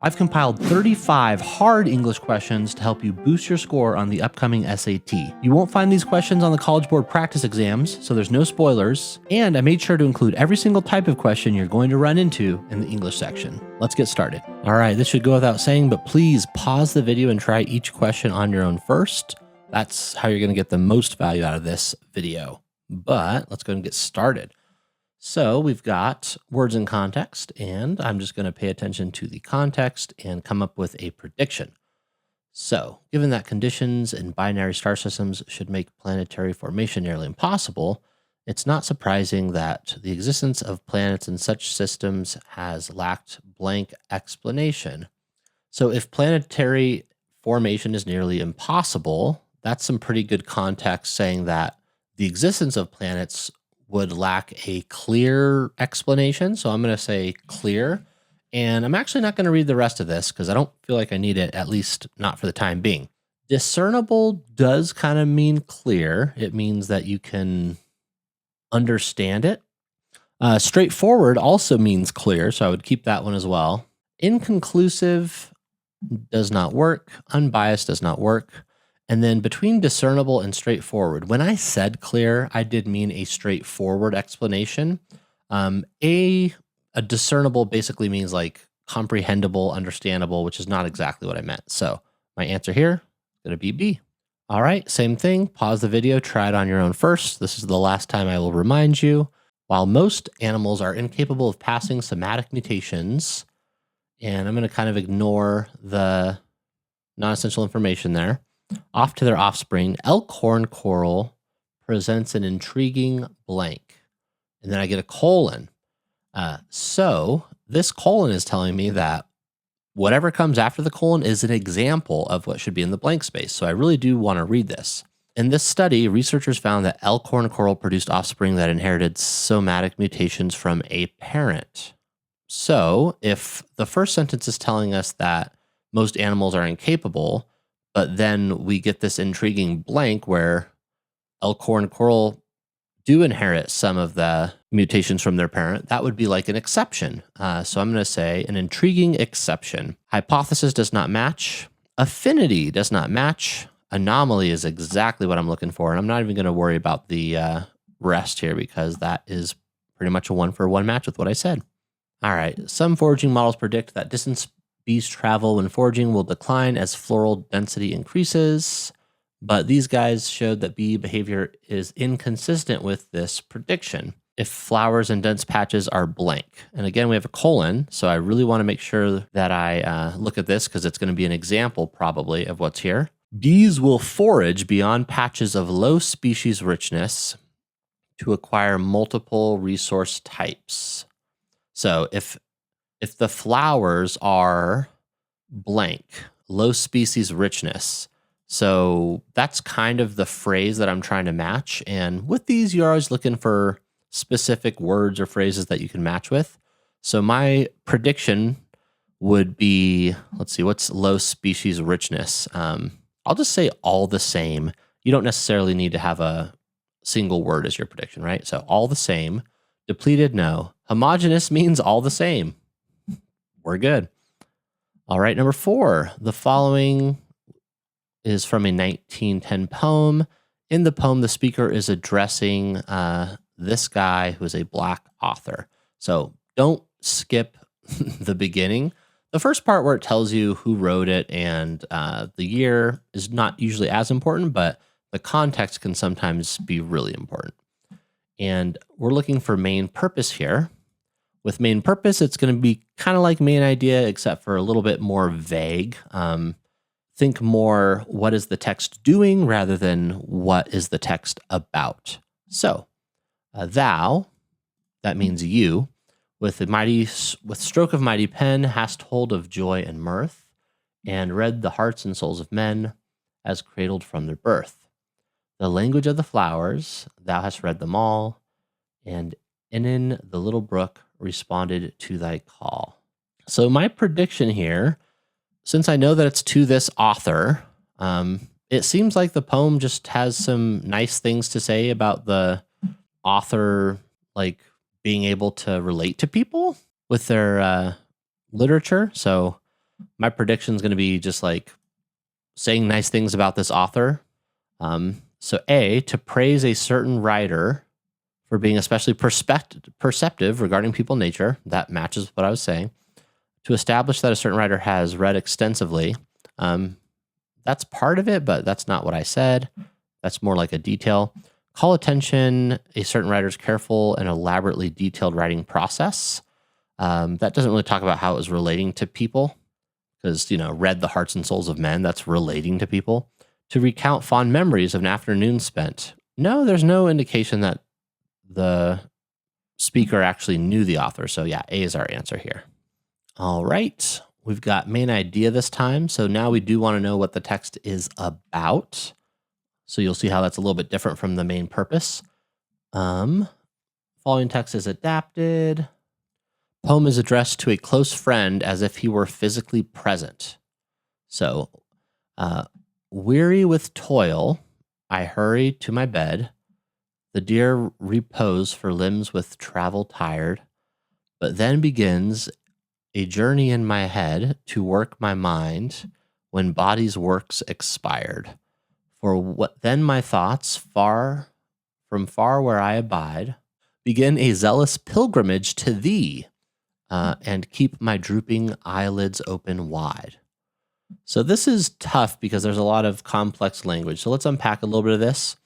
I've compiled 35 hard English questions to help you boost your score on the upcoming SAT. You won't find these questions on the College Board practice exams, so there's no spoilers, and I made sure to include every single type of question you're going to run into in the English section. Let's get started. All right, this should go without saying, but please pause the video and try each question on your own first. That's how you're going to get the most value out of this video. But let's go and get started. So we've got words in context, and I'm just going to pay attention to the context and come up with a prediction. So, given that conditions in binary star systems should make planetary formation nearly impossible, it's not surprising that the existence of planets in such systems has lacked blank explanation. So if planetary formation is nearly impossible, that's some pretty good context saying that the existence of planets would lack a clear explanation. So I'm going to say clear. And I'm actually not going to read the rest of this because I don't feel like I need it, at least not for the time being. Discernible does kind of mean clear. It means that you can understand it. Straightforward also means clear, so I would keep that one as well. Inconclusive does not work. Unbiased does not work. And then between discernible and straightforward, when I said clear, I did mean a straightforward explanation. A discernible basically means like comprehensible, understandable, which is not exactly what I meant. So my answer here is going to be B. All right, same thing. Pause the video, try it on your own first. This is the last time I will remind you. While most animals are incapable of passing somatic mutations, and I'm going to kind of ignore the non-essential information there, off to their offspring, elkhorn coral presents an intriguing blank. And then I get a colon. So this colon is telling me that whatever comes after the colon is an example of what should be in the blank space. So I really do want to read this. In this study, researchers found that elkhorn coral produced offspring that inherited somatic mutations from a parent. So if the first sentence is telling us that most animals are incapable, but then we get this intriguing blank where elkhorn coral do inherit some of the mutations from their parent, that would be like an exception. So I'm going to say an intriguing exception. Hypothesis does not match. Affinity does not match. Anomaly is exactly what I'm looking for. And I'm not even going to worry about the rest here because that is pretty much a 1-for-1 match with what I said. All right. Some foraging models predict that distance bees travel when foraging will decline as floral density increases, but these guys showed that bee behavior is inconsistent with this prediction if flowers and dense patches are blank. And again, we have a colon, so I really want to make sure that I look at this because it's going to be an example probably of what's here. Bees will forage beyond patches of low species richness to acquire multiple resource types. So if the flowers are blank, low species richness, so that's kind of the phrase that I'm trying to match. And with these, you're always looking for specific words or phrases that you can match with. So my prediction would be, let's see, what's low species richness? I'll just say all the same. You don't necessarily need to have a single word as your prediction, right? So all the same. Depleted, no. Homogeneous means all the same. We're good. All right, number 4. The following is from a 1910 poem. In the poem, the speaker is addressing this guy who is a Black author. So don't skip the beginning. The first part where it tells you who wrote it and the year is not usually as important, but the context can sometimes be really important. And we're looking for main purpose here. With main purpose, it's going to be kind of like main idea, except for a little bit more vague. Think more, what is the text doing rather than what is the text about? So, thou, that means you, with stroke of mighty pen, hast hold of joy and mirth, and read the hearts and souls of men as cradled from their birth. The language of the flowers, thou hast read them all, and in the little brook responded to thy call. So my prediction here, since I know that it's to this author, it seems like the poem just has some nice things to say about the author, like being able to relate to people with their literature. So My prediction is going to be just like saying nice things about this author. So A, to praise a certain writer for being especially perceptive regarding people and nature. That matches what I was saying. To establish that a certain writer has read extensively. That's part of it, but that's not what I said. That's more like a detail. Call attention a certain writer's careful and elaborately detailed writing process. That doesn't really talk about how it was relating to people because, read the hearts and souls of men. That's relating to people. To recount fond memories of an afternoon spent. No, there's no indication that the speaker actually knew the author. So yeah, A is our answer here. All right, we've got main idea this time. So now we do want to know what the text is about. So you'll see how that's a little bit different from the main purpose. Following text is adapted. Poem is addressed to a close friend as if he were physically present. So, weary with toil, I hurry to my bed. The dear repose for limbs with travel tired. But then begins a journey in my head to work my mind when body's works expired. For what then my thoughts, far where I abide, begin a zealous pilgrimage to thee, and keep my drooping eyelids open wide. So this is tough because there's a lot of complex language. So let's unpack a little bit of this.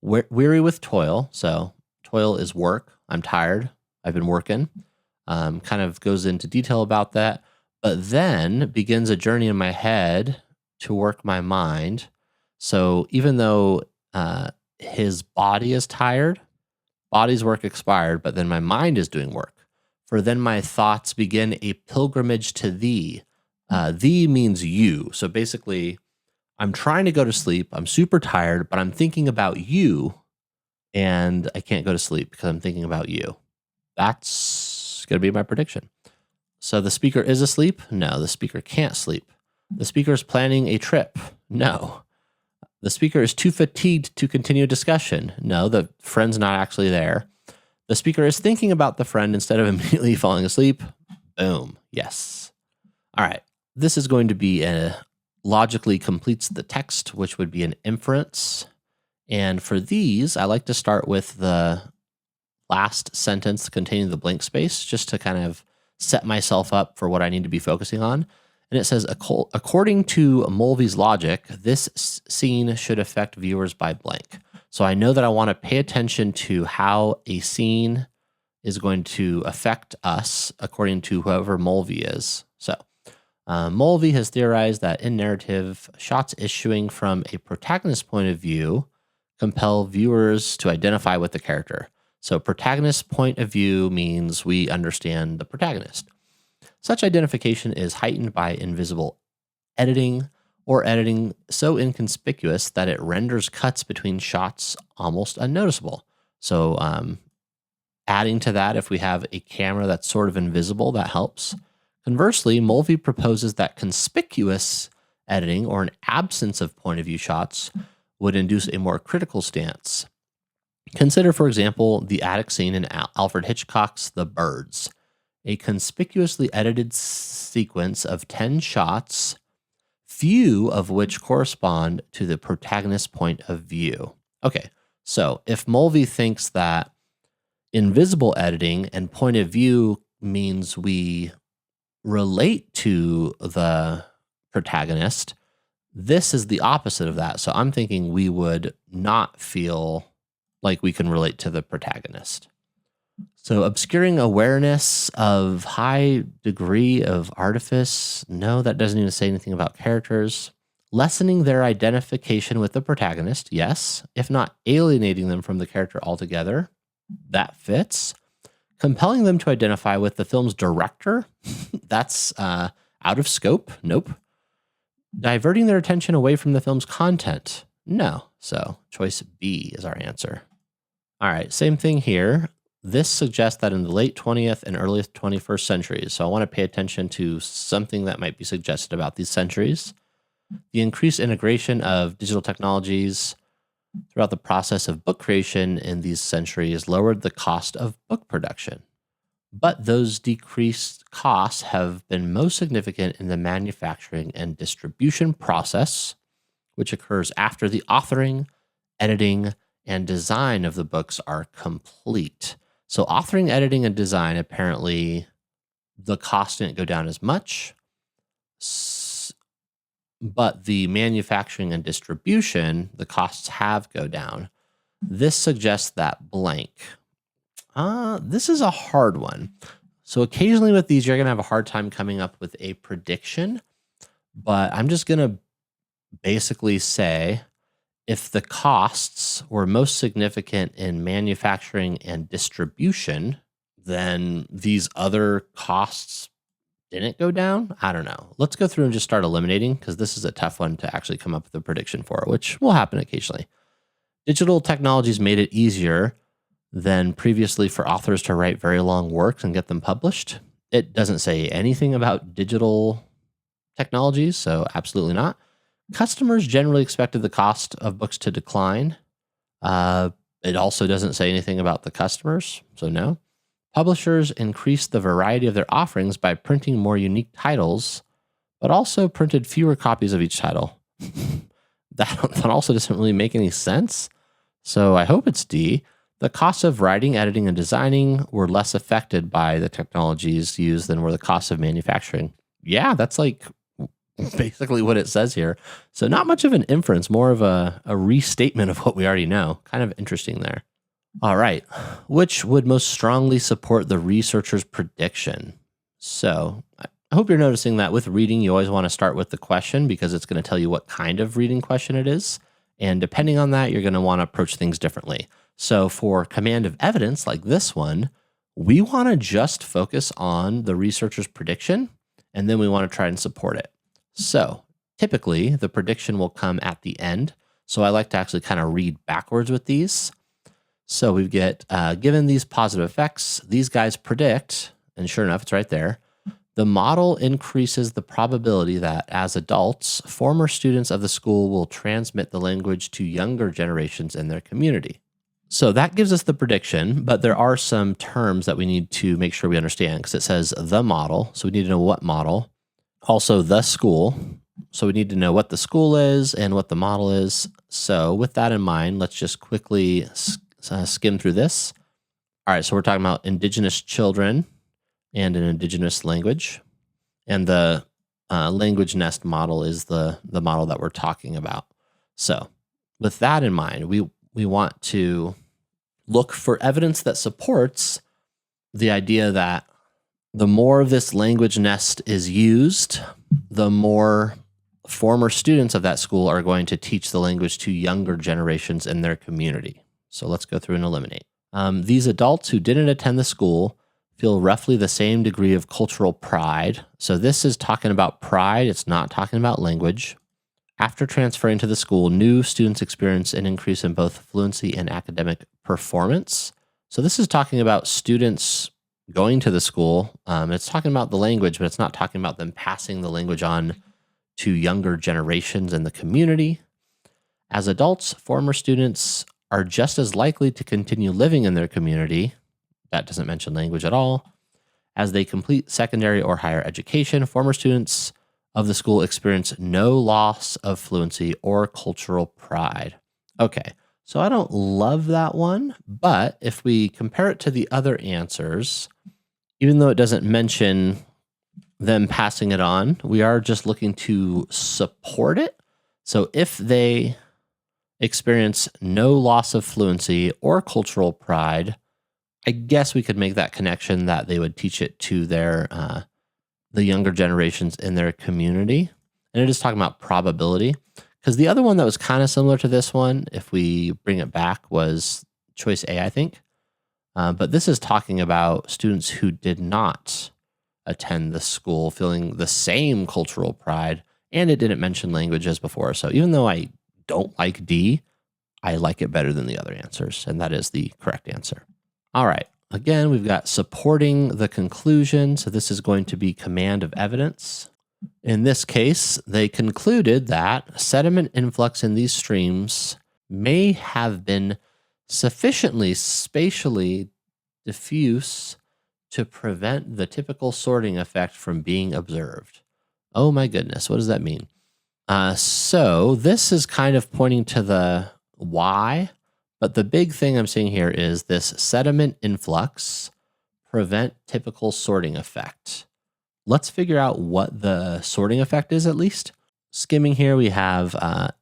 Weary with toil. So toil is work. I'm tired. I've been working. Kind of goes into detail about that. But then begins a journey in my head to work my mind. So even though his body is tired, body's work expired, but then my mind is doing work. For then my thoughts begin a pilgrimage to thee. Thee means you. So basically, I'm trying to go to sleep. I'm super tired, but I'm thinking about you, and I can't go to sleep because I'm thinking about you. That's going to be my prediction. So the speaker is asleep? No, the speaker can't sleep. The speaker is planning a trip? No. The speaker is too fatigued to continue discussion? No, the friend's not actually there. The speaker is thinking about the friend instead of immediately falling asleep? Boom. Yes. All right. This is going to be logically completes the text, which would be an inference. And for these, I like to start with the last sentence containing the blank space just to kind of set myself up for what I need to be focusing on. And it says, according to Mulvey's logic, this scene should affect viewers by blank. So I know that I want to pay attention to how a scene is going to affect us according to whoever Mulvey is. So Mulvey has theorized that in narrative, shots issuing from a protagonist's point of view compel viewers to identify with the character. So protagonist's point of view means we understand the protagonist. Such identification is heightened by invisible editing or editing so inconspicuous that it renders cuts between shots almost unnoticeable. So adding to that, if we have a camera that's sort of invisible, that helps. Conversely, Mulvey proposes that conspicuous editing or an absence of point of view shots would induce a more critical stance. Consider, for example, the attic scene in Alfred Hitchcock's The Birds, a conspicuously edited sequence of 10 shots, few of which correspond to the protagonist's point of view. Okay, so if Mulvey thinks that invisible editing and point of view means we relate to the protagonist, this is the opposite of that. So I'm thinking we would not feel like we can relate to the protagonist. So obscuring awareness of high degree of artifice. No, that doesn't even say anything about characters. Lessening their identification with the protagonist. Yes. If not alienating them from the character altogether. That fits. Compelling them to identify with the film's director. That's out of scope. Nope. Diverting their attention away from the film's content. No. So choice B is our answer. All right, same thing here. This suggests that in the late 20th and early 21st centuries, so I want to pay attention to something that might be suggested about these centuries. The increased integration of digital technologies throughout the process of book creation in these centuries lowered the cost of book production. but those decreased costs have been most significant in the manufacturing and distribution process, which occurs after the authoring, editing, and design of the books are complete. So authoring, editing, and design, apparently the cost didn't go down as much, but the manufacturing and distribution, the costs have go down. This suggests that blank. This is a hard one. So occasionally with these, you're going to have a hard time coming up with a prediction, but I'm just going to basically say if the costs were most significant in manufacturing and distribution, then these other costs didn't go down. I don't know. Let's go through and just start eliminating, because this is a tough one to actually come up with a prediction for, which will happen occasionally. Digital technologies made it easier than previously for authors to write very long works and get them published. It doesn't say anything about digital technologies, so absolutely not. Customers generally expected the cost of books to decline. It also doesn't say anything about the customers, so no. Publishers increased the variety of their offerings by printing more unique titles, but also printed fewer copies of each title. That also doesn't really make any sense. So I hope it's D. The costs of writing, editing, and designing were less affected by the technologies used than were the costs of manufacturing. Yeah, that's like basically what it says here. So not much of an inference, more of a restatement of what we already know. Kind of interesting there. All right. Which would most strongly support the researcher's prediction? So I hope you're noticing that with reading, you always want to start with the question because it's going to tell you what kind of reading question it is. And depending on that, you're going to want to approach things differently. So for command of evidence like this one, we want to just focus on the researcher's prediction, and then we want to try and support it. So typically the prediction will come at the end. So I like to actually kind of read backwards with these. So we get, given these positive effects, these guys predict, and sure enough, it's right there. The model increases the probability that as adults, former students of the school will transmit the language to younger generations in their community. So that gives us the prediction, but there are some terms that we need to make sure we understand because it says the model. So we need to know what model. Also the school. So we need to know what the school is and what the model is. So with that in mind, let's just quickly skim through this. All right, so we're talking about indigenous children and an indigenous language. And the language nest model is the model that we're talking about. So with that in mind, we want to look for evidence that supports the idea that the more of this language nest is used, the more former students of that school are going to teach the language to younger generations in their community. So let's go through and eliminate. These adults who didn't attend the school feel roughly the same degree of cultural pride. So this is talking about pride. It's not talking about language. After transferring to the school, new students experience an increase in both fluency and academic performance. So this is talking about students going to the school. It's talking about the language, but it's not talking about them passing the language on to younger generations in the community. As adults, former students are just as likely to continue living in their community. That doesn't mention language at all. As they complete secondary or higher education, former students of the school experience no loss of fluency or cultural pride. Okay, so I don't love that one, but if we compare it to the other answers, even though it doesn't mention them passing it on, we are just looking to support it. So if they experience no loss of fluency or cultural pride, I guess we could make that connection that they would teach it to their the younger generations in their community. And it is talking about probability, because the other one that was kind of similar to this one, if we bring it back, was choice A, I think. But this is talking about students who did not attend the school feeling the same cultural pride, and it didn't mention language as before. So even though I don't like D, I like it better than the other answers, and that is the correct answer. All right. Again, we've got supporting the conclusion. So this is going to be command of evidence. In this case, they concluded that sediment influx in these streams may have been sufficiently spatially diffuse to prevent the typical sorting effect from being observed. Oh my goodness, what does that mean? So this is kind of pointing to the why, but the big thing I'm seeing here is this sediment influx, prevent typical sorting effect. Let's figure out what the sorting effect is at least. Skimming here, we have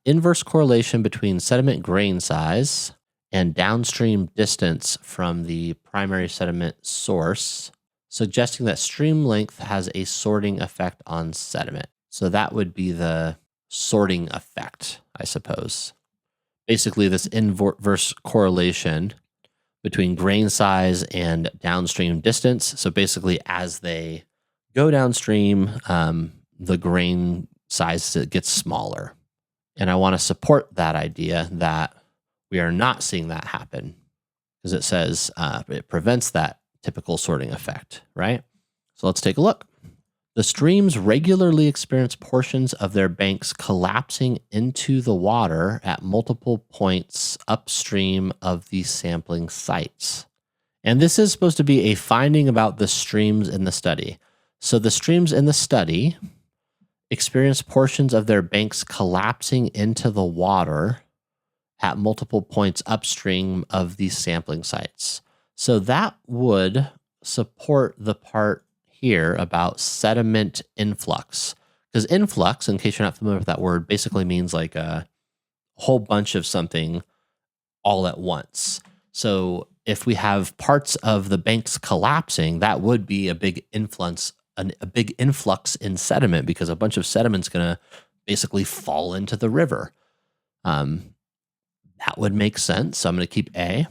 inverse correlation between sediment grain size and downstream distance from the primary sediment source, suggesting that stream length has a sorting effect on sediment. So that would be the sorting effect, I suppose. Basically, this inverse correlation between grain size and downstream distance. So basically, as they go downstream, the grain size gets smaller. And I want to support that idea that we are not seeing that happen because it says it prevents that typical sorting effect, right? So let's take a look. The streams regularly experience portions of their banks collapsing into the water at multiple points upstream of the sampling sites. And this is supposed to be a finding about the streams in the study. So the streams in the study experience portions of their banks collapsing into the water at multiple points upstream of these sampling sites. So that would support the part here about sediment influx. Because influx, in case you're not familiar with that word, basically means like a whole bunch of something all at once. So if we have parts of the banks collapsing, that would be a big influx in sediment because a bunch of sediment's going to basically fall into the river. That would make sense. So I'm going to keep A.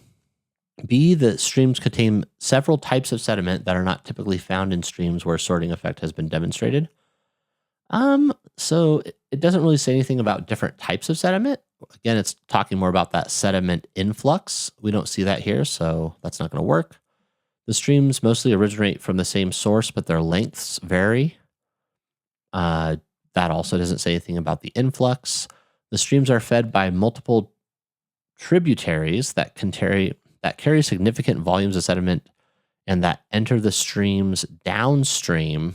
B, the streams contain several types of sediment that are not typically found in streams where sorting effect has been demonstrated. So it doesn't really say anything about different types of sediment. Again, it's talking more about that sediment influx. We don't see that here, so that's not going to work. The streams mostly originate from the same source, but their lengths vary. That also doesn't say anything about the influx. The streams are fed by multiple tributaries that carry significant volumes of sediment and that enter the streams downstream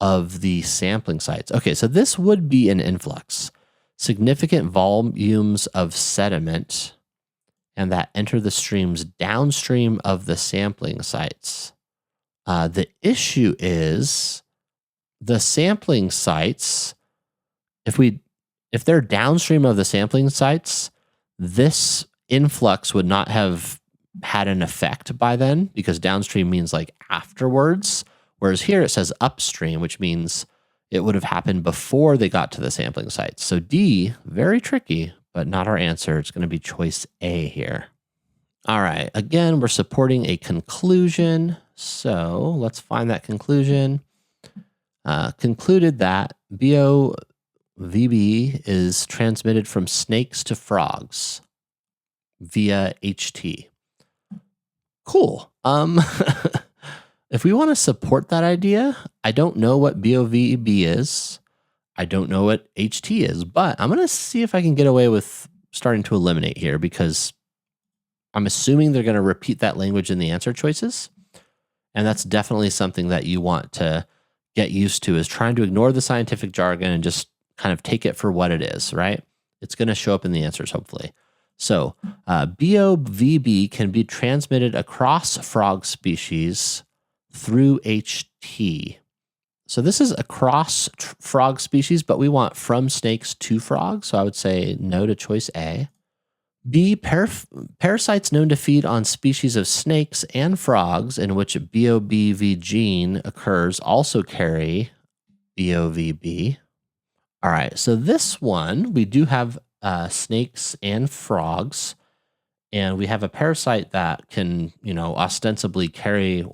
of the sampling sites. Okay, so this would be an influx. Significant volumes of sediment and that enter the streams downstream of the sampling sites. The issue is the sampling sites, if they're downstream of the sampling sites, this influx would not have had an effect by then because downstream means like afterwards. Whereas here it says upstream, which means it would have happened before they got to the sampling sites. So D, very tricky, but not our answer. It's going to be choice A here. All right. Again, we're supporting a conclusion. So let's find that conclusion. Concluded that BOVB is transmitted from snakes to frogs via HT. Cool. If we want to support that idea, I don't know what BOVB is. I don't know what HT is, but I'm going to see if I can get away with starting to eliminate here because I'm assuming they're going to repeat that language in the answer choices. And that's definitely something that you want to get used to, is trying to ignore the scientific jargon and just kind of take it for what it is, right? It's going to show up in the answers, hopefully. So BOVB can be transmitted across frog species through HT. So this is across frog species, but we want from snakes to frogs. So I would say no to choice A. B, parasites known to feed on species of snakes and frogs in which a BOVB gene occurs also carry BOVB. All right, so this one, we do have snakes and frogs, and we have a parasite that can, ostensibly carry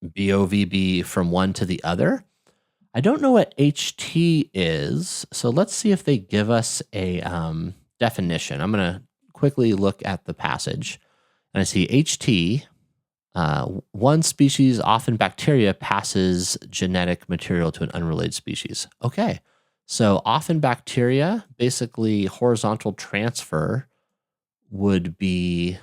BOVB from one to the other. I don't know what HT is, so let's see if they give us a definition. I'm going to quickly look at the passage, and I see HT, one species, often bacteria, passes genetic material to an unrelated species. Okay, so often bacteria, basically horizontal transfer would be,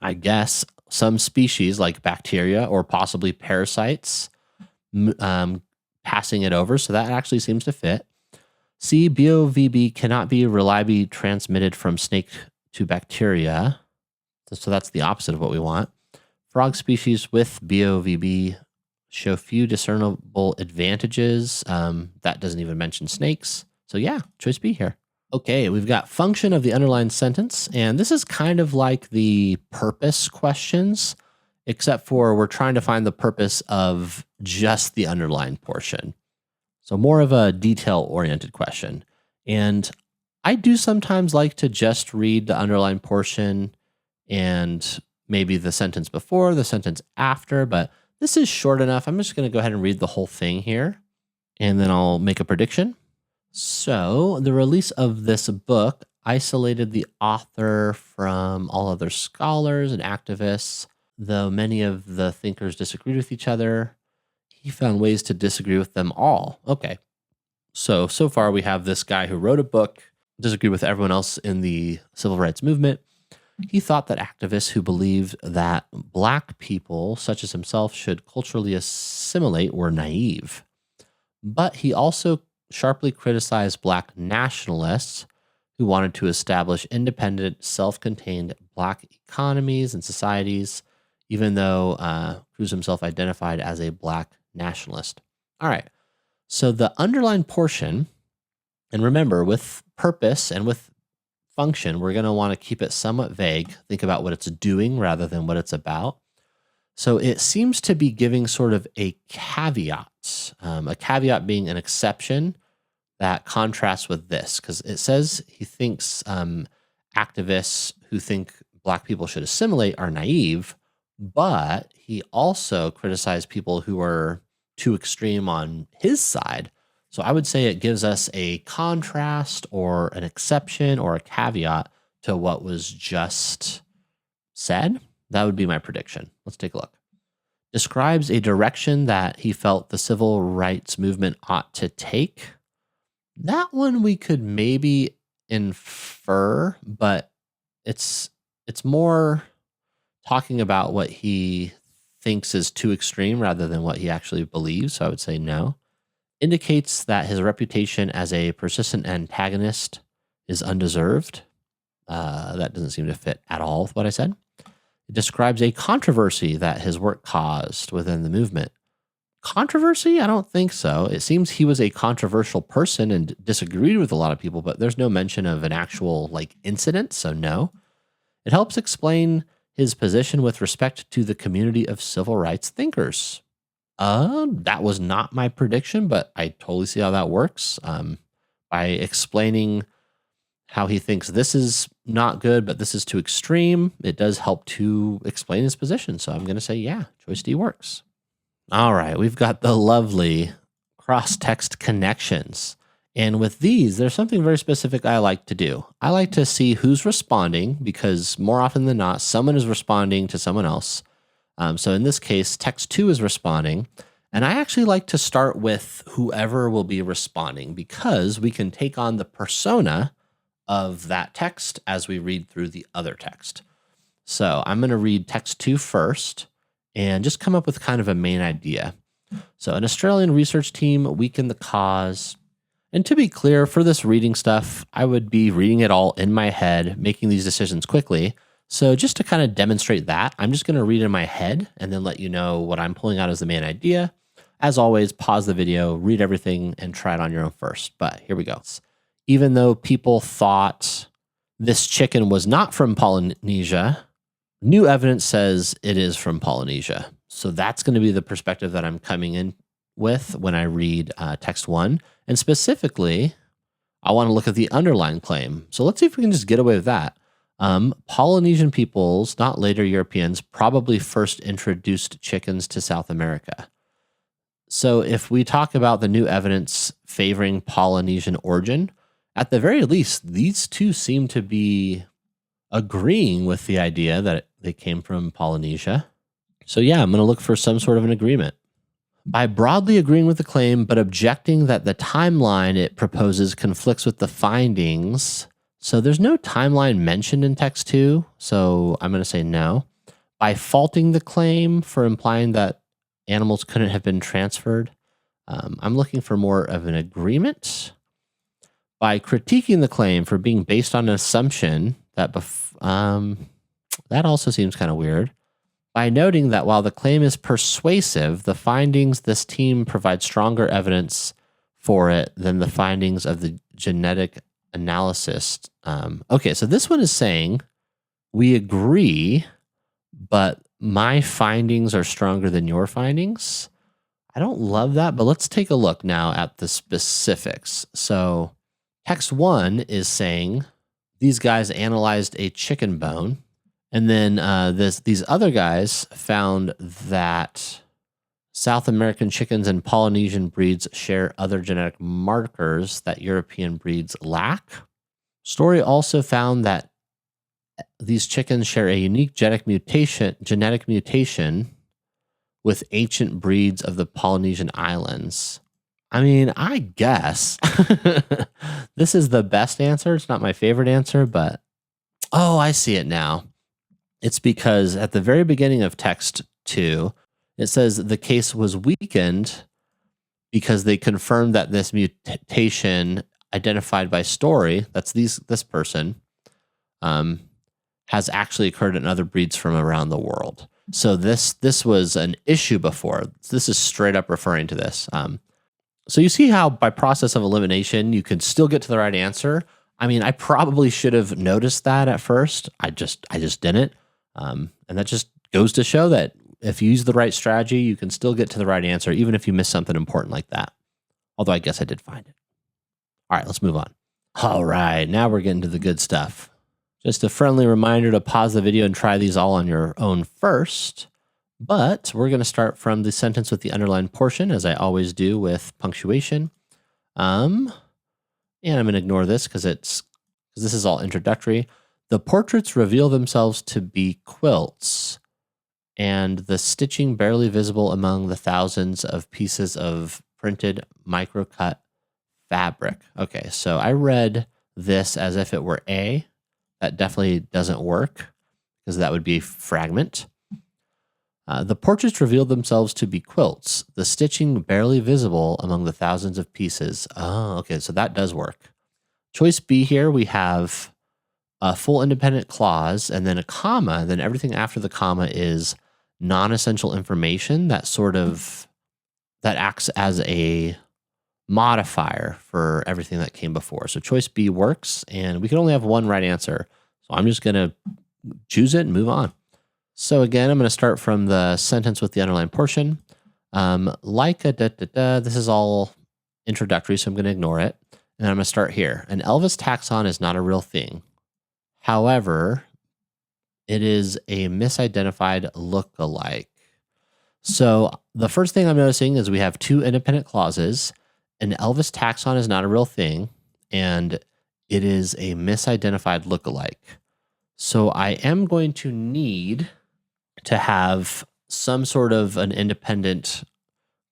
I guess, some species like bacteria or possibly parasites passing it over. So that actually seems to fit. C, BOVB cannot be reliably transmitted from snake to bacteria. So that's the opposite of what we want. Frog species with BOVB show few discernible advantages. That doesn't even mention snakes. So yeah, choice B here. Okay, we've got function of the underlined sentence, and this is kind of like the purpose questions, except for we're trying to find the purpose of just the underlined portion. So more of a detail-oriented question. And I do sometimes like to just read the underlined portion and maybe the sentence before, the sentence after, but this is short enough. I'm just going to go ahead and read the whole thing here, and then I'll make a prediction. So the release of this book isolated the author from all other scholars and activists. Though many of the thinkers disagreed with each other, he found ways to disagree with them all. Okay. So far we have this guy who wrote a book, disagreed with everyone else in the civil rights movement. He thought that activists who believed that Black people, such as himself, should culturally assimilate were naive. But he also sharply criticized Black nationalists who wanted to establish independent, self-contained Black economies and societies, even though Cruz himself identified as a Black nationalist. All right, so the underlined portion, and remember, with purpose and with function, we're going to want to keep it somewhat vague. Think about what it's doing rather than what it's about. So it seems to be giving sort of a caveat being an exception that contrasts with this, because it says he thinks activists who think Black people should assimilate are naive, but he also criticized people who are too extreme on his side. So I would say it gives us a contrast or an exception or a caveat to what was just said. That would be my prediction. Let's take a look. Describes a direction that he felt the civil rights movement ought to take. That one we could maybe infer, but it's more talking about what he thinks is too extreme rather than what he actually believes. So I would say no. Indicates that his reputation as a persistent antagonist is undeserved. That doesn't seem to fit at all with what I said. It describes a controversy that his work caused within the movement. Controversy? I don't think so. It seems he was a controversial person and disagreed with a lot of people, but there's no mention of an actual incident, so no. It helps explain his position with respect to the community of civil rights thinkers. That was not my prediction, but I totally see how that works. By explaining how he thinks this is not good, but this is too extreme, it does help to explain his position. So I'm going to say, yeah, choice D works. All right, we've got the lovely cross-text connections. And with these, there's something very specific I like to do. I like to see who's responding, because more often than not, someone is responding to someone else. So in this case, text 2 is responding. And I actually like to start with whoever will be responding, because we can take on the persona of that text as we read through the other text. So I'm going to read text 2 first and just come up with kind of a main idea. So an Australian research team weakened the cause. And to be clear, for this reading stuff, I would be reading it all in my head, making these decisions quickly. So just to kind of demonstrate that, I'm just going to read in my head and then let you know what I'm pulling out as the main idea. As always, pause the video, read everything, and try it on your own first. But here we go. Even though people thought this chicken was not from Polynesia, new evidence says it is from Polynesia. So that's going to be the perspective that I'm coming in with when I read text 1. And specifically, I want to look at the underlying claim. So let's see if we can just get away with that. Polynesian peoples, not later Europeans, probably first introduced chickens to South America. So if we talk about the new evidence favoring Polynesian origin, at the very least, these two seem to be agreeing with the idea that they came from Polynesia. So yeah, I'm going to look for some sort of an agreement. By broadly agreeing with the claim, but objecting that the timeline it proposes conflicts with the findings. So there's no timeline mentioned in text 2, so I'm going to say no. by faulting the claim for implying that animals couldn't have been transferred. I'm looking for more of an agreement. By critiquing the claim for being based on an assumption that that also seems kind of weird. By noting that while the claim is persuasive, the findings this team provides stronger evidence for it than the findings of the genetic analysis. Okay, so this one is saying we agree, but my findings are stronger than your findings. I don't love that, but let's take a look now at the specifics. So text 1 is saying these guys analyzed a chicken bone, and then these other guys found that South American chickens and Polynesian breeds share other genetic markers that European breeds lack. Story also found that these chickens share a unique genetic mutation with ancient breeds of the Polynesian islands. I mean, I guess this is the best answer. It's not my favorite answer, but oh, I see it now. It's because at the very beginning of text 2, it says the case was weakened because they confirmed that this mutation identified by Story, that's this person, has actually occurred in other breeds from around the world. So this was an issue before. This is straight up referring to this. So you see how by process of elimination, you can still get to the right answer. I mean, I probably should have noticed that at first. I just didn't. And that just goes to show that if you use the right strategy, you can still get to the right answer, even if you miss something important like that. Although I guess I did find it. All right, let's move on. All right, now we're getting to the good stuff. Just a friendly reminder to pause the video and try these all on your own first. But we're going to start from the sentence with the underlined portion, as I always do with punctuation. And I'm going to ignore this because this is all introductory. The portraits reveal themselves to be quilts, and the stitching barely visible among the thousands of pieces of printed microcut fabric. Okay, so I read this as if it were A. That definitely doesn't work because that would be fragment. The portraits revealed themselves to be quilts, the stitching barely visible among the thousands of pieces. Oh, okay, so that does work. Choice B here, we have a full independent clause and then a comma, then everything after the comma is non-essential information that acts as a modifier for everything that came before. So choice B works, and we can only have one right answer. So I'm just going to choose it and move on. So again, I'm going to start from the sentence with the underlined portion. This is all introductory, so I'm going to ignore it. And I'm going to start here. An Elvis taxon is not a real thing. However, it is a misidentified look-alike. So the first thing I'm noticing is we have two independent clauses. An Elvis taxon is not a real thing, and it is a misidentified look-alike. So I am going to need to have some sort of an independent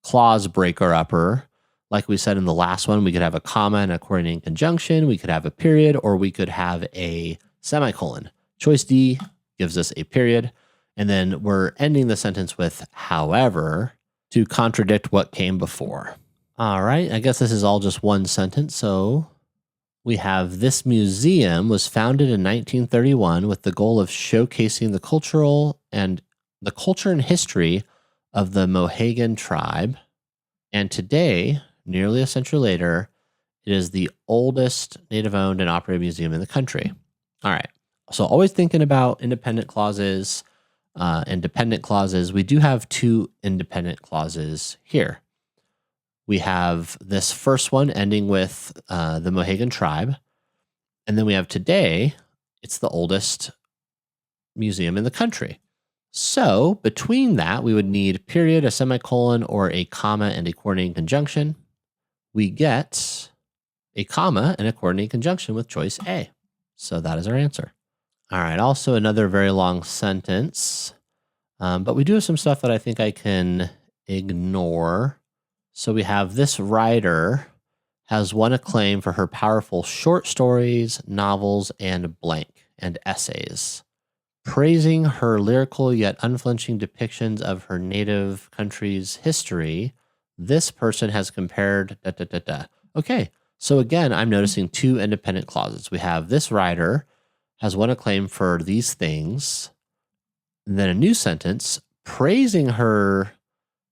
clause breaker-upper. Like we said in the last one, we could have a comma and a coordinating conjunction, we could have a period, or we could have a semicolon. Choice D gives us a period, and then we're ending the sentence with however to contradict what came before. All right, I guess this is all just one sentence. So we have this museum was founded in 1931 with the goal of showcasing the culture and history of the Mohegan tribe. And today, nearly a century later, it is the oldest native-owned and operated museum in the country. All right, so always thinking about independent clauses and dependent clauses. We do have two independent clauses here. We have this first one ending with the Mohegan tribe. And then we have today, it's the oldest museum in the country. So between that, we would need period, a semicolon, or a comma and a coordinating conjunction. We get a comma and a coordinating conjunction with choice A. So that is our answer. All right, also another very long sentence. But we do have some stuff that I think I can ignore. So we have this writer has won acclaim for her powerful short stories, novels, and essays. Praising her lyrical yet unflinching depictions of her native country's history, this person has compared da da da da. Okay, so again, I'm noticing two independent clauses. We have this writer has won acclaim for these things. And then a new sentence praising her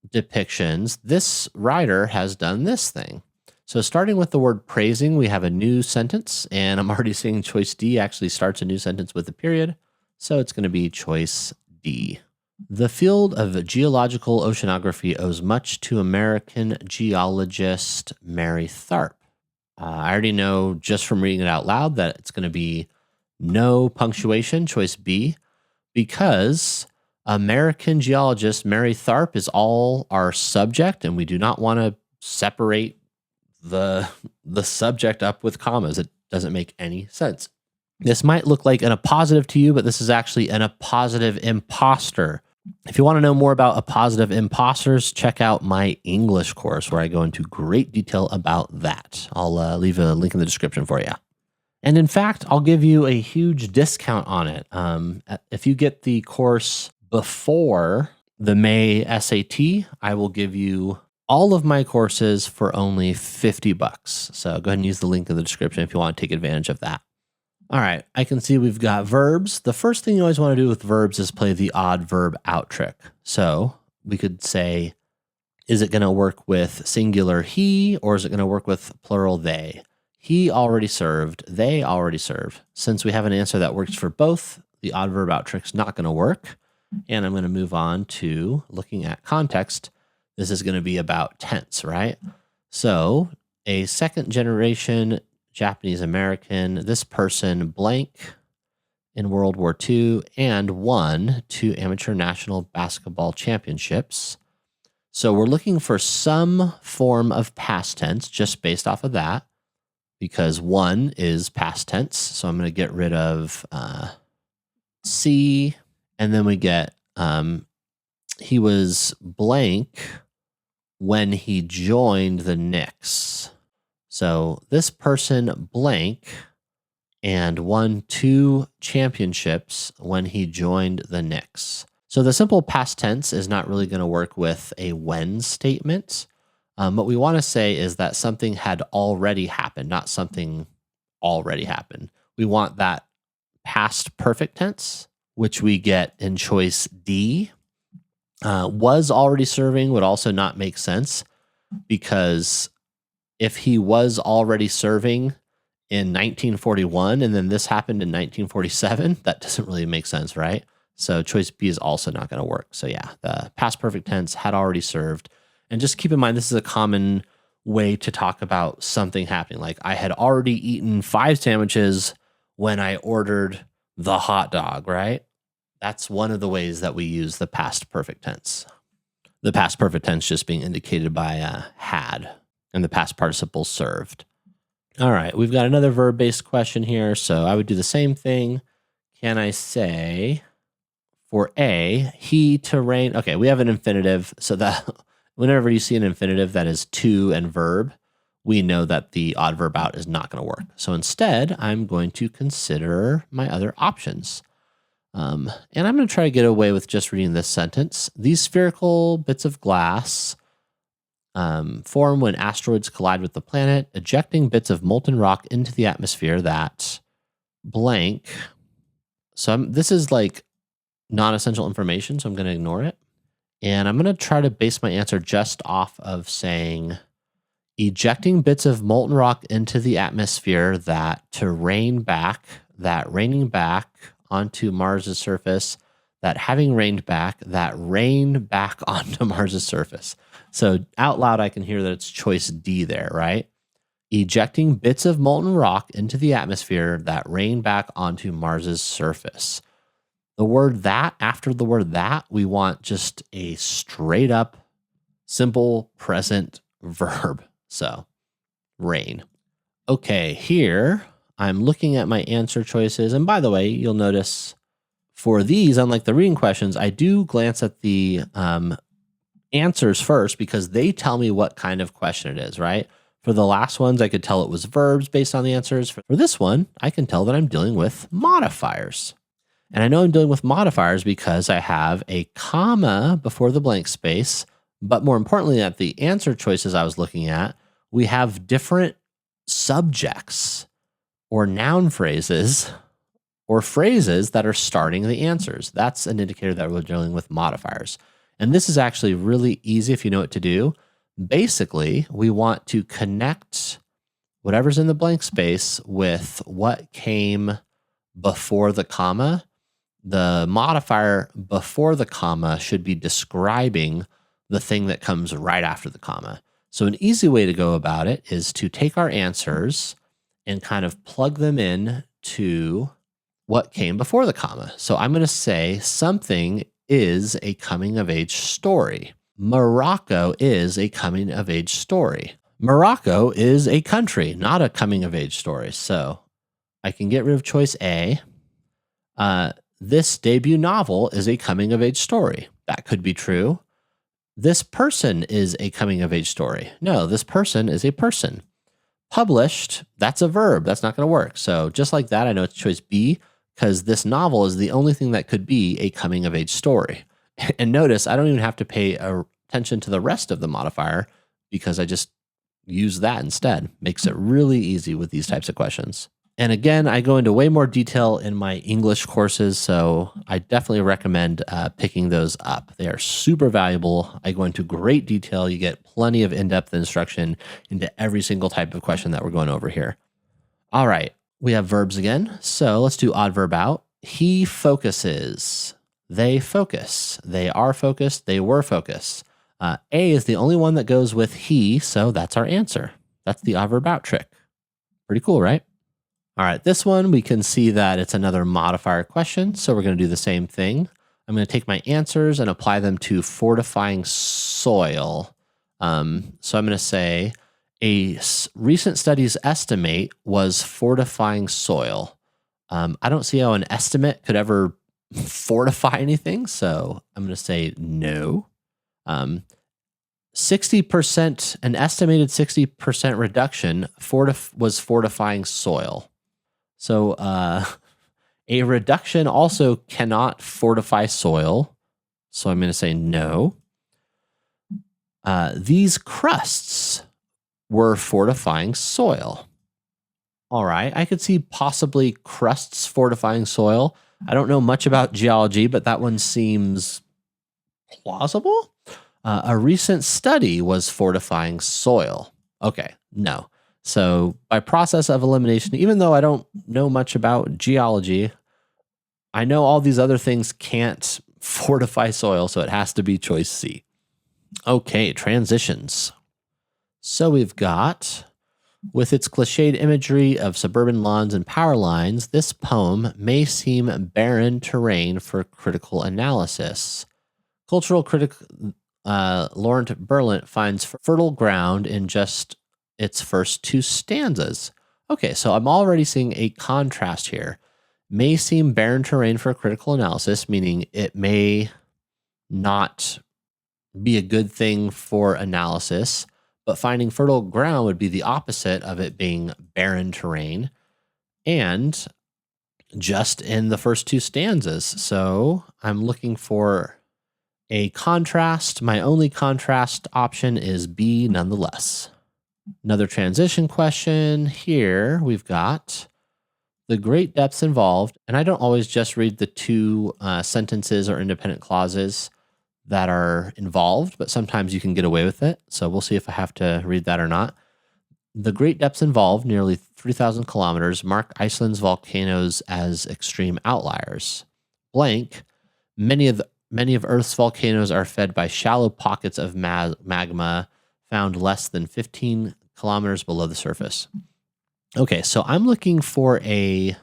depictions. This writer has done this thing. So starting with the word praising, we have a new sentence, and I'm already seeing choice D actually starts a new sentence with a period. So it's going to be choice D. The field of geological oceanography owes much to American geologist Mary Tharp. I already know just from reading it out loud that it's going to be no punctuation, choice B, because American geologist Mary Tharp is all our subject, and we do not want to separate the subject up with commas. It doesn't make any sense. This might look like an appositive to you, but this is actually an appositive imposter. If you want to know more about appositive imposters, check out my English course where I go into great detail about that. I'll leave a link in the description for you. And in fact, I'll give you a huge discount on it. If you get the course before the May SAT, I will give you all of my courses for only $50. So go ahead and use the link in the description if you want to take advantage of that. All right, I can see we've got verbs. The first thing you always want to do with verbs is play the odd verb out trick. So we could say, is it going to work with singular he, or is it going to work with plural they? He already served, they already served. Since we have an answer that works for both, the odd verb out trick's not going to work. And I'm going to move on to looking at context. This is going to be about tense, right? So a second generation Japanese American, this person blank in World War II and won 2 amateur national basketball championships. So we're looking for some form of past tense just based off of that, because one is past tense. So I'm going to get rid of C, and then we get he was blank when he joined the Knicks. So this person blank and won 2 championships when he joined the Knicks. So the simple past tense is not really going to work with a when statement. What we want to say is that something had already happened, not something already happened. We want that past perfect tense, which we get in choice D. Was already serving would also not make sense, because if he was already serving in 1941 and then this happened in 1947, that doesn't really make sense, right? So choice B is also not going to work. So yeah, the past perfect tense had already served. And just keep in mind, this is a common way to talk about something happening. Like, I had already eaten 5 sandwiches when I ordered the hot dog, right? That's one of the ways that we use the past perfect tense. The past perfect tense just being indicated by had, and the past participle served. All right, we've got another verb-based question here. So I would do the same thing. Can I say for A, he to rain? Okay, we have an infinitive, so that whenever you see an infinitive that is to and verb, we know that the odd verb out is not going to work. So instead, I'm going to consider my other options. And I'm going to try to get away with just reading this sentence. These spherical bits of glass form when asteroids collide with the planet, ejecting bits of molten rock into the atmosphere that blank. So this is like non-essential information, so I'm going to ignore it. And I'm going to try to base my answer just off of saying ejecting bits of molten rock into the atmosphere that raining back onto Mars's surface, that having rained back, that rain back onto Mars's surface. So out loud, I can hear that it's choice D there, right? Ejecting bits of molten rock into the atmosphere that rain back onto Mars's surface. The word that, after the word that, we want just a straight up, simple present verb. So rain. Okay, here I'm looking at my answer choices. And by the way, you'll notice for these, unlike the reading questions, I do glance at the answers first because they tell me what kind of question it is, right? For the last ones, I could tell it was verbs based on the answers. For this one, I can tell that I'm dealing with modifiers. And I know I'm dealing with modifiers because I have a comma before the blank space, but more importantly, at the answer choices I was looking at, we have different subjects or noun phrases or phrases that are starting the answers. That's an indicator that we're dealing with modifiers. And this is actually really easy if you know what to do. Basically, we want to connect whatever's in the blank space with what came before the comma. The modifier before the comma should be describing the thing that comes right after the comma. So an easy way to go about it is to take our answers and kind of plug them in to what came before the comma. So I'm going to say something is a coming-of-age story. Morocco is a coming-of-age story. Morocco is a country, not a coming-of-age story. So I can get rid of choice A. This debut novel is a coming-of-age story. That could be true. This person is a coming-of-age story. No, this person is a person. Published, that's a verb. That's not going to work. So just like that, I know it's choice B because this novel is the only thing that could be a coming-of-age story. And notice, I don't even have to pay attention to the rest of the modifier because I just use that instead. Makes it really easy with these types of questions. And again, I go into way more detail in my English courses, so I definitely recommend picking those up. They are super valuable. I go into great detail. You get plenty of in-depth instruction into every single type of question that we're going over here. All right, we have verbs again. So let's do odd verb out. He focuses. They focus. They are focused. They were focused. A is the only one that goes with he, so that's our answer. That's the odd verb out trick. Pretty cool, right? All right, this one, we can see that it's another modifier question, so we're going to do the same thing. I'm going to take my answers and apply them to fortifying soil. So I'm going to say a recent studies estimate was fortifying soil. I don't see how an estimate could ever fortify anything, so I'm going to say no. 60%, an estimated 60% reduction was fortifying soil. So a reduction also cannot fortify soil. So I'm going to say no. These crusts were fortifying soil. All right, I could see possibly crusts fortifying soil. I don't know much about geology, but that one seems plausible. A recent study was fortifying soil. Okay, no. So by process of elimination, even though I don't know much about geology, I know all these other things can't fortify soil, so it has to be choice C. Okay, transitions. So we've got, with its cliched imagery of suburban lawns and power lines, this poem may seem barren terrain for critical analysis. Cultural critic Laurent Berlant finds fertile ground in just its first two stanzas. Okay, so I'm already seeing a contrast here. May seem barren terrain for critical analysis, meaning it may not be a good thing for analysis, but finding fertile ground would be the opposite of it being barren terrain. And just in the first two stanzas. So I'm looking for a contrast. My only contrast option is B nonetheless. Another transition question here. We've got the great depths involved, and I don't always just read the two sentences or independent clauses that are involved, but sometimes you can get away with it. So we'll see if I have to read that or not. The great depths involved, nearly 3,000 kilometers, mark Iceland's volcanoes as extreme outliers. Blank, many of Earth's volcanoes are fed by shallow pockets of magma found less than 15 kilometers below the surface. Okay, so I'm looking for an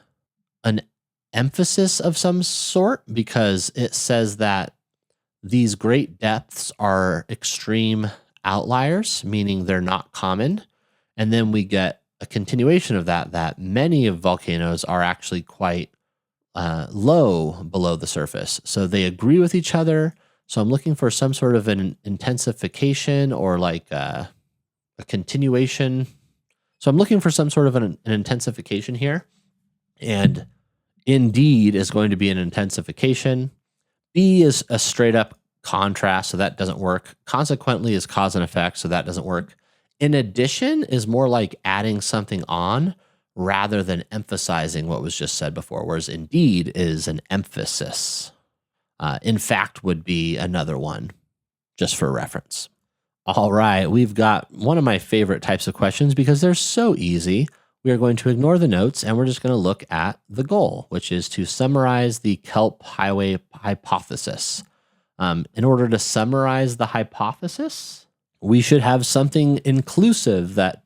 emphasis of some sort because it says that these great depths are extreme outliers, meaning they're not common. And then we get a continuation of that many of volcanoes are actually quite low below the surface. So they agree with each other. So I'm looking for some sort of an intensification or like a continuation. So I'm looking for some sort of an intensification here. And Indeed is going to be an intensification. Be is a straight up contrast, so that doesn't work. Consequently is cause and effect, so that doesn't work. In addition is more like adding something on rather than emphasizing what was just said before, whereas indeed is an emphasis. In fact would be another one, just for reference. All right, we've got one of my favorite types of questions because they're so easy. We are going to ignore the notes and we're just going to look at the goal, which is to summarize the Kelp highway hypothesis. In order to summarize the hypothesis, we should have something inclusive that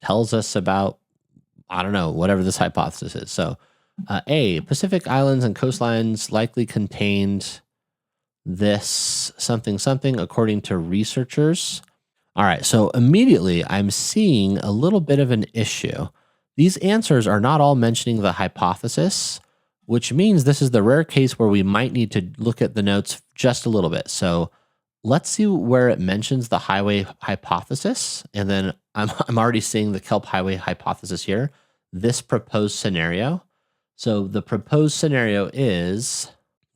tells us about, I don't know, whatever this hypothesis is. So A, Pacific islands and coastlines likely contained this something something according to researchers. All right, so immediately I'm seeing a little bit of an issue. These answers are not all mentioning the hypothesis, which means this is the rare case where we might need to look at the notes just a little bit. So let's see where it mentions the highway hypothesis. And then I'm already seeing the Kelp highway hypothesis here, this proposed scenario. So the proposed scenario is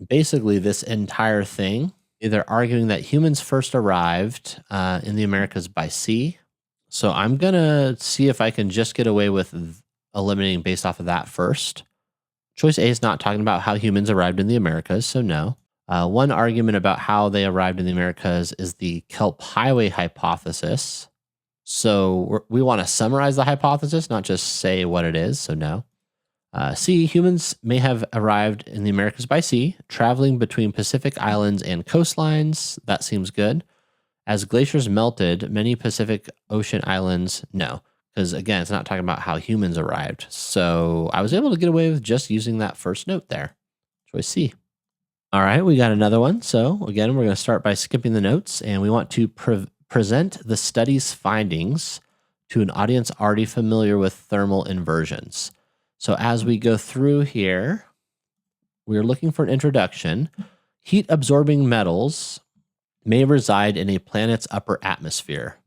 basically this entire thing. They're arguing that humans first arrived in the Americas by sea. So I'm going to see if I can just get away with eliminating based off of that first. Choice A is not talking about how humans arrived in the Americas, so no. One argument about how they arrived in the Americas is the Kelp highway hypothesis. So we want to summarize the hypothesis, not just say what it is, so no. C, humans may have arrived in the Americas by sea, traveling between Pacific islands and coastlines. That seems good. As glaciers melted, many Pacific Ocean islands, no. Because again, it's not talking about how humans arrived. So I was able to get away with just using that first note there. Choice C. All right, we got another one. So again, we're going to start by skipping the notes, and we want to present the study's findings to an audience already familiar with thermal inversions. So as we go through here, we're looking for an introduction. Heat-absorbing metals may reside in a planet's upper atmosphere.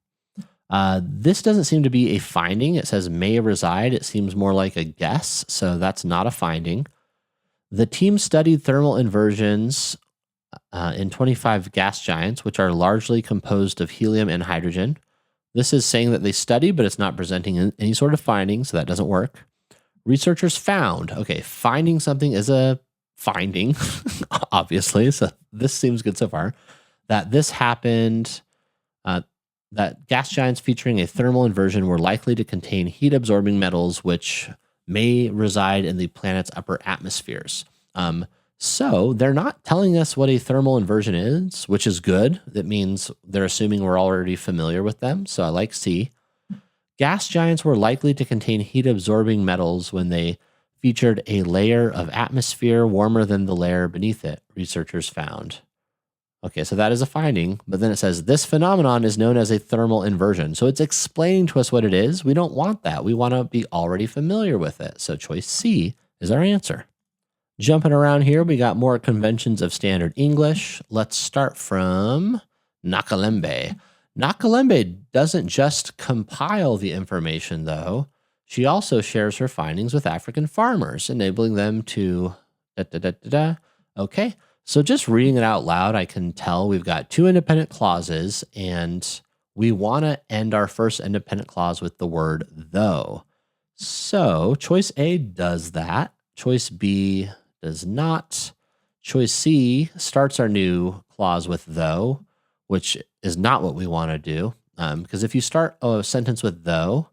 This doesn't seem to be a finding. It says may reside. It seems more like a guess, so that's not a finding. The team studied thermal inversions in 25 gas giants, which are largely composed of helium and hydrogen. This is saying that they studied, but it's not presenting any sort of finding, so that doesn't work. Researchers found, okay, finding something is a finding, obviously, so this seems good so far, that this happened, that gas giants featuring a thermal inversion were likely to contain heat-absorbing metals which may reside in the planet's upper atmospheres. So they're not telling us what a thermal inversion is, which is good. That means they're assuming we're already familiar with them, so I like C. Gas giants were likely to contain heat-absorbing metals when they featured a layer of atmosphere warmer than the layer beneath it, researchers found. Okay, so that is a finding, but then it says this phenomenon is known as a thermal inversion. So it's explaining to us what it is. We don't want that. We want to be already familiar with it. So choice C is our answer. Jumping around here, we got more conventions of standard English. Let's start from Nakalembe. Nakalembe doesn't just compile the information, though. She also shares her findings with African farmers, enabling them to Okay, so just reading it out loud, I can tell we've got two independent clauses, and we want to end our first independent clause with the word though. So choice A does that. Choice B does not. Choice C starts our new clause with though, which is not what we want to do. Because if you start a sentence with though,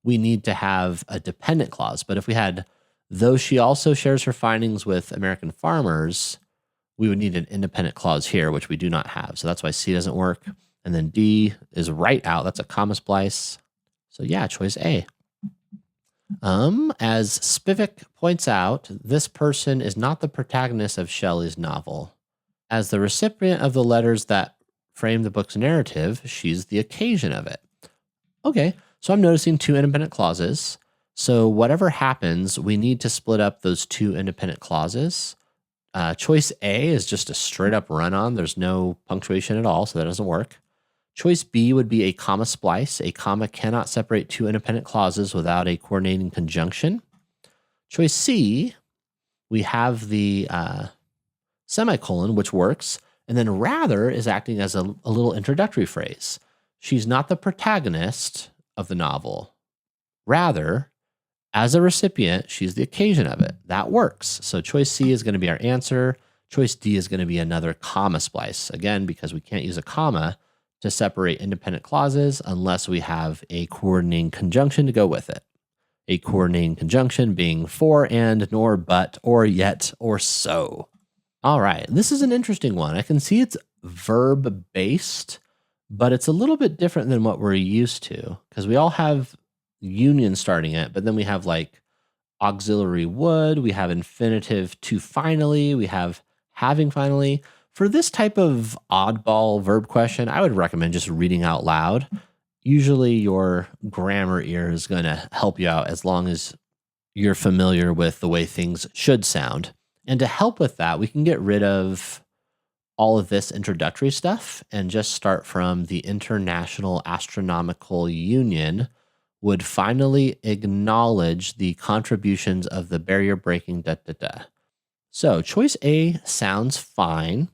we need to have a dependent clause. But if we had, though she also shares her findings with American farmers, we would need an independent clause here, which we do not have. So that's why C doesn't work. And then D is right out. That's a comma splice. So yeah, choice A. As Spivak points out, this person is not the protagonist of Shelley's novel. As the recipient of the letters that frame the book's narrative, she's the occasion of it. Okay, so I'm noticing two independent clauses. So whatever happens, we need to split up those two independent clauses. Choice A is just a straight up run on. There's no punctuation at all, so that doesn't work. Choice B would be a comma splice. A comma cannot separate two independent clauses without a coordinating conjunction. Choice C we have the semicolon, which works, and then rather is acting as a little introductory phrase. She's not the protagonist of the novel. Rather, as a recipient, she's the occasion of it. That works. So choice C is going to be our answer. Choice D is going to be another comma splice. Again, because we can't use a comma to separate independent clauses unless we have a coordinating conjunction to go with it. A coordinating conjunction being for, and, nor, but, or, yet, or so. All right, this is an interesting one. I can see it's verb-based, but it's a little bit different than what we're used to because we all have union starting it, but then we have like auxiliary would, we have infinitive to finally, we have having finally. For this type of oddball verb question, I would recommend just reading out loud. Usually your grammar ear is going to help you out as long as you're familiar with the way things should sound. And to help with that, we can get rid of all of this introductory stuff and just start from the International Astronomical Union would finally acknowledge the contributions of the barrier breaking So choice A sounds fine.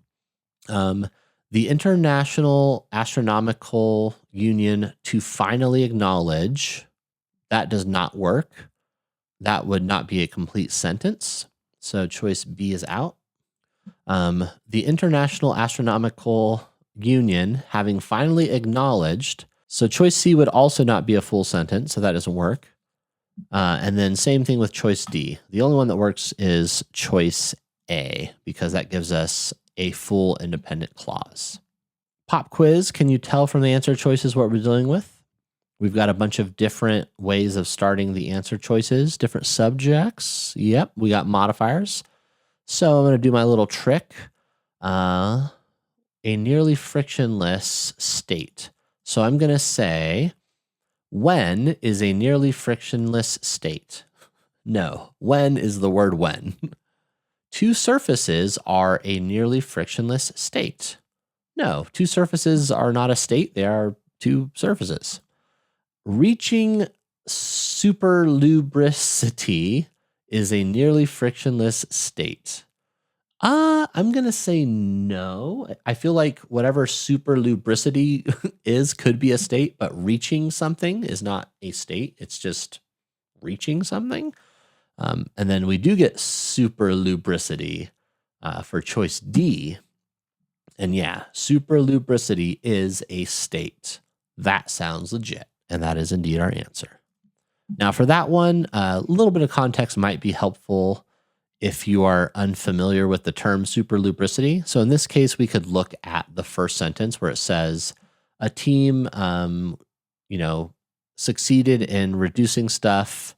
The International Astronomical Union to finally acknowledge, that does not work. That would not be a complete sentence. So choice B is out. The International Astronomical Union having finally acknowledged, so choice C would also not be a full sentence, so that doesn't work. And then same thing with choice D. The only one that works is choice A because that gives us a full independent clause. Pop quiz, can you tell from the answer choices what we're dealing with? We've got a bunch of different ways of starting the answer choices, different subjects. Yep, we got modifiers. So I'm going to do my little trick. A nearly frictionless state. So I'm going to say, when is a nearly frictionless state? No, when is the word when. Two surfaces are a nearly frictionless state. No, two surfaces are not a state. They are two surfaces. Reaching superlubricity is a nearly frictionless state. I'm going to say no. I feel like whatever superlubricity is could be a state, but reaching something is not a state. It's just reaching something. And then we do get superlubricity for choice D. And yeah, superlubricity is a state. That sounds legit. And that is indeed our answer. Now for that one, a little bit of context might be helpful if you are unfamiliar with the term superlubricity. So in this case, we could look at the first sentence where it says a team, succeeded in reducing stuff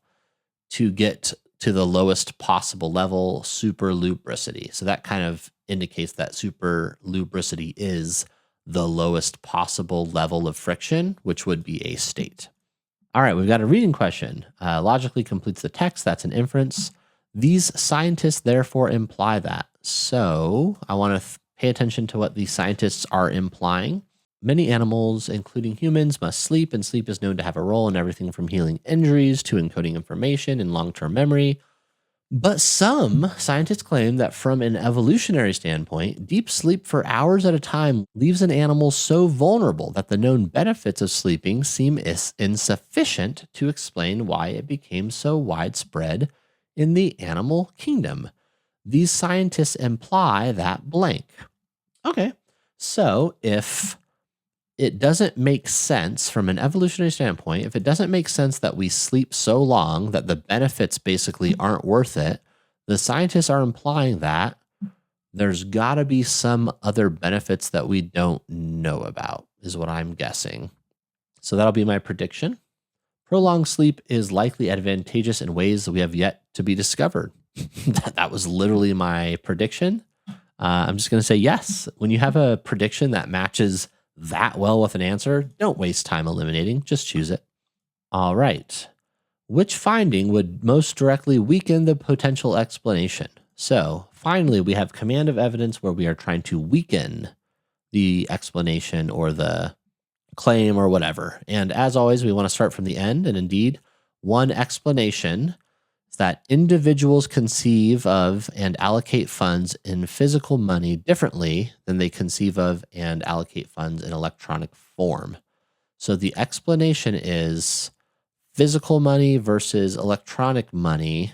to get to the lowest possible level, superlubricity. So that kind of indicates that superlubricity is the lowest possible level of friction, which would be a state. All right, we've got a reading question. Logically completes the text. That's an inference. These scientists therefore imply that. So I want to pay attention to what these scientists are implying. Many animals, including humans, must sleep, and sleep is known to have a role in everything from healing injuries to encoding information in long-term memory. But some scientists claim that from an evolutionary standpoint, deep sleep for hours at a time leaves an animal so vulnerable that the known benefits of sleeping seem insufficient to explain why it became so widespread in the animal kingdom. These scientists imply that blank. Okay, so if it doesn't make sense from an evolutionary standpoint, if it doesn't make sense that we sleep so long that the benefits basically aren't worth it, the scientists are implying that there's got to be some other benefits that we don't know about, is what I'm guessing. So that'll be my prediction. Prolonged sleep is likely advantageous in ways that we have yet to be discovered. That was literally my prediction. I'm just going to say yes. When you have a prediction that matches that well with an answer, don't waste time eliminating, just choose it. All right. Which finding would most directly weaken the potential explanation? So finally, we have command of evidence where we are trying to weaken the explanation or the claim or whatever. And as always, we want to start from the end. And indeed, one explanation that individuals conceive of and allocate funds in physical money differently than they conceive of and allocate funds in electronic form. So the explanation is physical money versus electronic money,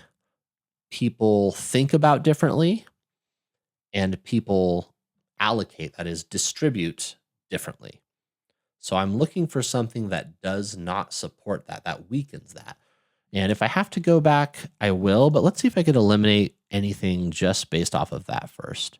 people think about differently and people allocate, that is, distribute differently. So I'm looking for something that does not support that, that weakens that. And if I have to go back, I will, but let's see if I could eliminate anything just based off of that first.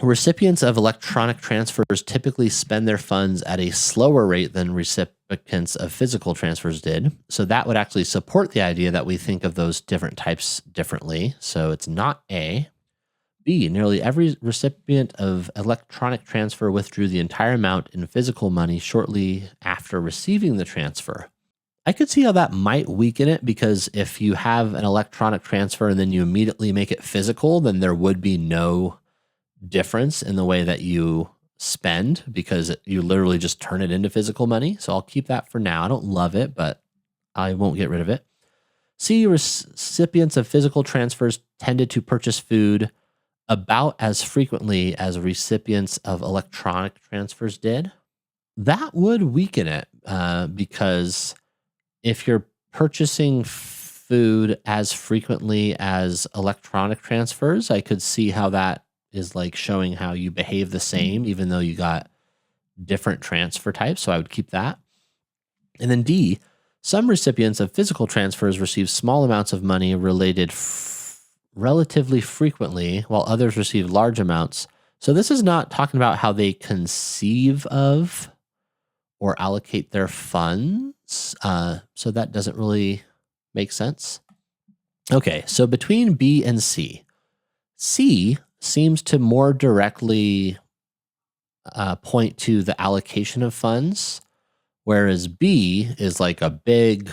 Recipients of electronic transfers typically spend their funds at a slower rate than recipients of physical transfers did. So that would actually support the idea that we think of those different types differently. So it's not A. B, nearly every recipient of electronic transfer withdrew the entire amount in physical money shortly after receiving the transfer. I could see how that might weaken it, because if you have an electronic transfer and then you immediately make it physical, then there would be no difference in the way that you spend, because you literally just turn it into physical money. So I'll keep that for now. I don't love it, but I won't get rid of it. C, recipients of physical transfers tended to purchase food about as frequently as recipients of electronic transfers did. That would weaken it, because if you're purchasing food as frequently as electronic transfers, I could see how that is like showing how you behave the same, even though you got different transfer types. So I would keep that. And then D, some recipients of physical transfers receive small amounts of money relatively frequently, while others receive large amounts. So this is not talking about how they conceive of or allocate their funds. So that doesn't really make sense. Okay, so between B and C, C seems to more directly point to the allocation of funds, whereas B is like a big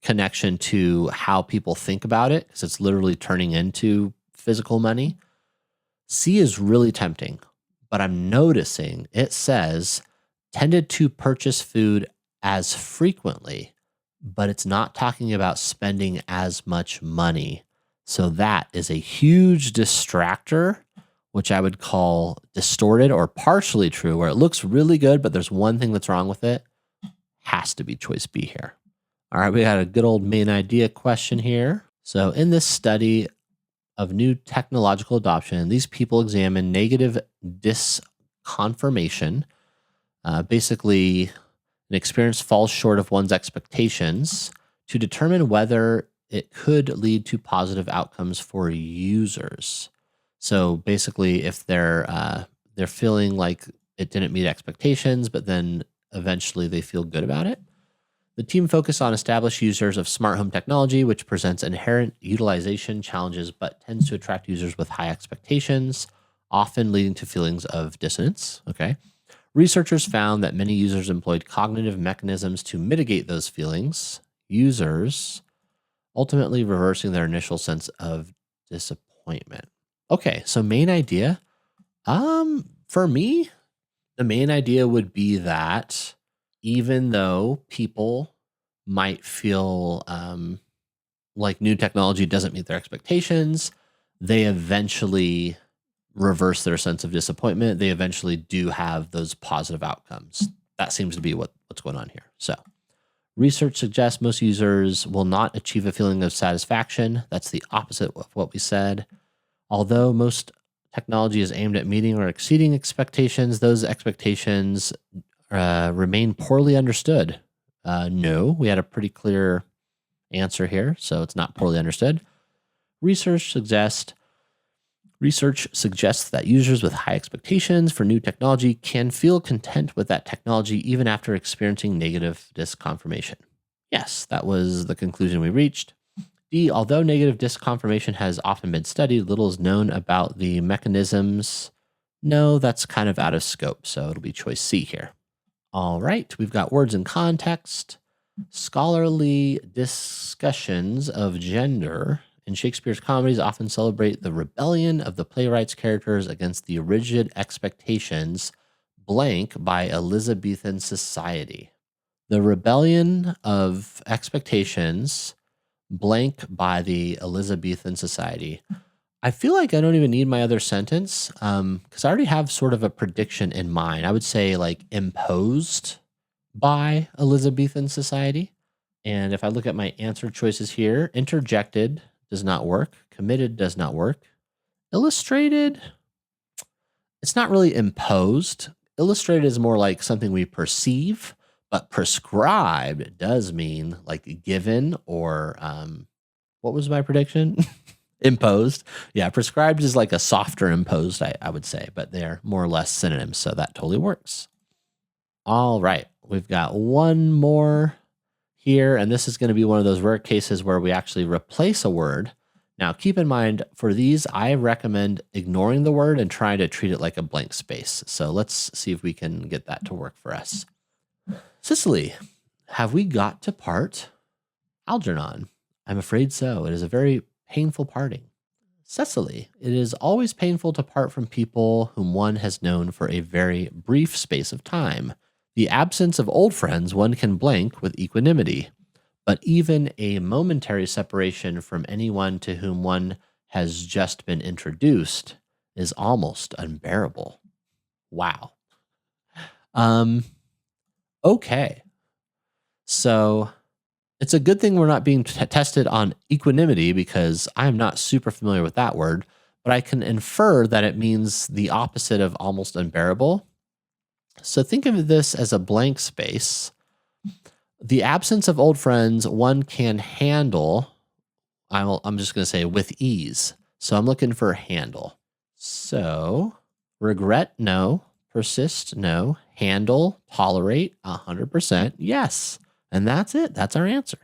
connection to how people think about it, because it's literally turning into physical money. C is really tempting, but I'm noticing it says tended to purchase food as frequently, but it's not talking about spending as much money. So that is a huge distractor, which I would call distorted or partially true, where it looks really good, but there's one thing that's wrong with it. Has to be choice B here. All right, we got a good old main idea question here. So in this study of new technological adoption, these people examine negative disconfirmation. Basically, an experience falls short of one's expectations to determine whether it could lead to positive outcomes for users. So basically, if they're feeling like it didn't meet expectations, but then eventually they feel good about it. The team focused on established users of smart home technology, which presents inherent utilization challenges but tends to attract users with high expectations, often leading to feelings of dissonance. Okay. Researchers found that many users employed cognitive mechanisms to mitigate those feelings, users ultimately reversing their initial sense of disappointment. Okay, so main idea. For me, the main idea would be that even though people might feel like new technology doesn't meet their expectations, they eventually reverse their sense of disappointment. They eventually do have those positive outcomes. That seems to be what's going on here. So research suggests most users will not achieve a feeling of satisfaction. That's the opposite of what we said. Although most technology is aimed at meeting or exceeding expectations, those expectations remain poorly understood. No, we had a pretty clear answer here, so it's not poorly understood. Research suggests that users with high expectations for new technology can feel content with that technology even after experiencing negative disconfirmation. Yes, that was the conclusion we reached. D, although negative disconfirmation has often been studied, little is known about the mechanisms. No, that's kind of out of scope, so it'll be choice C here. All right, we've got words in context. Scholarly discussions of gender in Shakespeare's comedies often celebrate the rebellion of the playwright's characters against the rigid expectations blank by Elizabethan society. The rebellion of expectations blank by the Elizabethan society. I feel like I don't even need my other sentence because I already have sort of a prediction in mind. I would say like imposed by Elizabethan society. And if I look at my answer choices here, interjected does not work. Committed does not work. Illustrated, it's not really imposed. Illustrated is more like something we perceive, but prescribed does mean like given or what was my prediction? Imposed. Yeah, prescribed is like a softer imposed, I would say, but they're more or less synonyms, so that totally works. All right, we've got one more here, and this is going to be one of those rare cases where we actually replace a word. Now, keep in mind, for these, I recommend ignoring the word and trying to treat it like a blank space. So let's see if we can get that to work for us. Sicily, have we got to part? Algernon, I'm afraid so. It is a very painful parting. Cecily, it is always painful to part from people whom one has known for a very brief space of time. The absence of old friends one can blank with equanimity, but even a momentary separation from anyone to whom one has just been introduced is almost unbearable. Wow. Okay. So it's a good thing we're not being tested on equanimity because I'm not super familiar with that word, but I can infer that it means the opposite of almost unbearable. So think of this as a blank space. The absence of old friends one can handle, I'm just going to say with ease. So I'm looking for handle. So regret, no. Persist, no. Handle, tolerate, 100%, yes. And that's it. That's our answer.